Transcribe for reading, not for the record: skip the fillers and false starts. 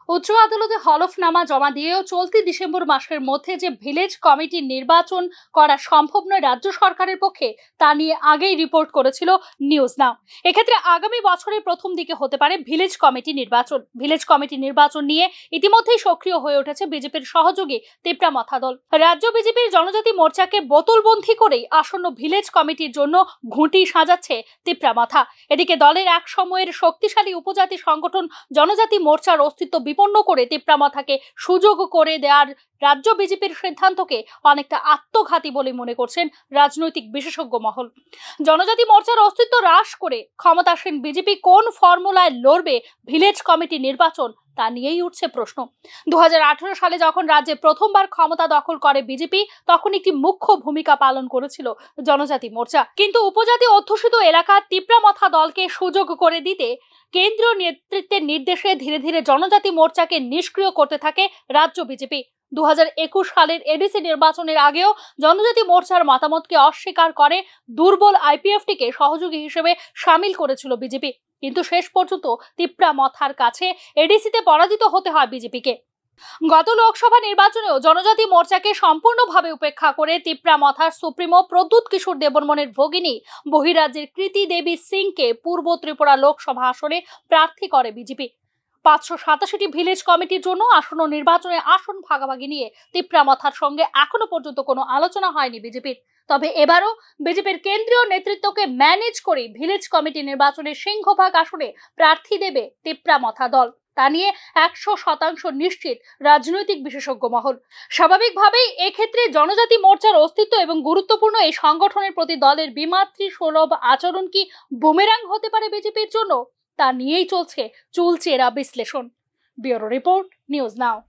উচ্চ আদালতে হলফনামা জমা দিয়েও চলতি ডিসেম্বর মাসের মধ্যে যে ভিলেজ কমিটির নির্বাচন করা সম্ভব নয় রাজ্য সরকারের পক্ষে, তা নিয়ে আগেই রিপোর্ট করেছিল নিউজ নাও। এক্ষেত্রে আগামী বছরের প্রথম দিকে হতে পারে ভিলেজ কমিটি নির্বাচন। ভিলেজ কমিটি নির্বাচন নিয়ে ইতিমধ্যেই সক্রিয় হয়ে উঠেছে বিজেপির সহযোগী তিপ্রামথা দল। রাজ্য বিজেপির জনজাতি মোর্চাকে বোতলবন্দী করেই আসন্ন ভিলেজ কমিটির জন্য ঘুঁটি সাজাচ্ছে তিপ্রামথা। এদিকে দলের এক সময়ের শক্তিশালী উপজাতি সংগঠন জনজাতি মোর্চার অস্তিত্ব বিপন্ন করে তিপ্রামথাকে সুযোগ করে দেওয়ার রাজ্য বিজেপির সিদ্ধান্তকে অনেকটা আত্মঘাতী বলে মনে করছেন রাজনৈতিক বিশেষজ্ঞ মহল। জনজাতি মোর্চার অস্তিত্ব হ্রাস করে ক্ষমতাসীন বিজেপি কোন ফর্মুলায় লড়বে ভিলেজ কমিটি নির্বাচন, তা নিয়েই উঠছে প্রশ্ন। 2018 সালে যখন রাজ্যে প্রথমবার ক্ষমতা দখল করে বিজেপি, তখন একটি মুখ্য ভূমিকা পালন করেছিল জনজাতি মোর্চা। কিন্তু উপজাতি অধ্যুষিত এলাকার তিপ্রামথা দলকে সুযোগ করে দিতে কেন্দ্রীয় নেতৃত্বের নির্দেশে ধীরে ধীরে জনজাতি মোর্চাকে নিষ্ক্রিয় করতে থাকে রাজ্য বিজেপি। 2021 সালের এডিসি নির্বাচনের আগেও জনজাতি মোর্চার মতামতকে অস্বীকার করে দুর্বল আইপিএফটিকে সহযোগী হিসেবে সামিল করেছিল বিজেপি। কিন্তু শেষ পর্যন্ত তিপ্রামথার কাছে এডিসিতে পরাজিত হতে হয় বিজেপিকে। গত লোকসভা নির্বাচনেও জনজাতি মোর্চাকে সম্পূর্ণভাবে উপেক্ষা করে তিপ্রামথার সুপ্রিমো প্রদ্যুৎ কিশোর দেববর্মনের ভগিনী বহিরাজ্যের কৃতি দেবী সিংকে পূর্ব ত্রিপুরা লোকসভা আসনে প্রার্থী করে বিজেপি। 587টি ভিলেজ কমিটির জন্য আসন্ন নির্বাচনে আসন ভাগাভাগি নিয়ে তিপ্রামথার সঙ্গে এখনো পর্যন্ত কোনো আলোচনা হয়নি বিজেপির। তবে এবারও বিজেপির কেন্দ্রীয় নেতৃত্বকে ম্যানেজ করে ভিলেজ কমিটি নির্বাচনের সিংহভাগ আসনে প্রার্থী দেবে তিপ্রামথা দল, তা নিয়ে 100% নিশ্চিত রাজনৈতিক বিশেষজ্ঞ মহল। স্বাভাবিকভাবেই এক্ষেত্রে জনজাতি মোর্চার অস্তিত্ব এবং গুরুত্বপূর্ণ এই সংগঠনের প্রতি দলের বিমাতৃ সুলভ আচরণ কি বুমেরাং হতে পারে বিজেপির জন্য, তা নিয়েই চলছে চুলচেরা বিশ্লেষণ। Bureau report, news now.